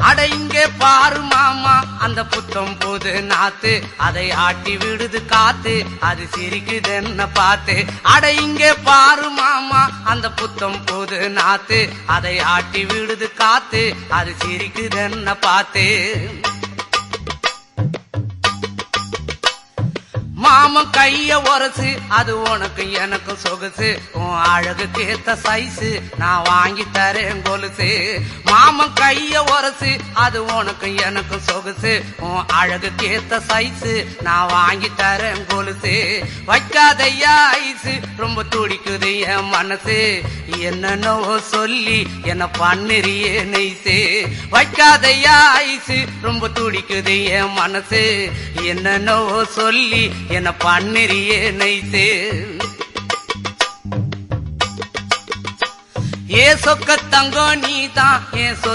அட இங்கே பாரு மாமா அந்த புத்தம் போது நாத்து அதை ஆட்டி விடுது காத்து அது சிரிக்குது என்ன பார்த்து. அட இங்கே பாரு மாமா அந்த புத்தம் போது நாத்து அதை ஆட்டி விடுது காத்து அது சிரிக்குது என்ன பார்த்து. மாமன் கைய உரசு அது உனக்கு எனக்கு சொகுசு உன் அழகுக்கு ஏத்த சைஸு நான் வாங்கி தரேன் கொலுசு. மாமன் கைய உரசு அது உனக்கு எனக்கு சொகுசு உன் அழகுக்கு ஏத்த சைஸு நான் வாங்கி தரேன் கொலுசு. வைக்காதையா ஐசு ரொம்ப துடிக்குது என் மனசு என்னன்னோ சொல்லி என்ன பண்ணிரியே நெய்சு. வைக்காதையா ஐசு ரொம்ப துடிக்குது என் மனசு என்னன்னோ சொல்லி என்ன பண்ணிரியே நைசு. ஏ சொக்க தங்கம் நீதான் ஏ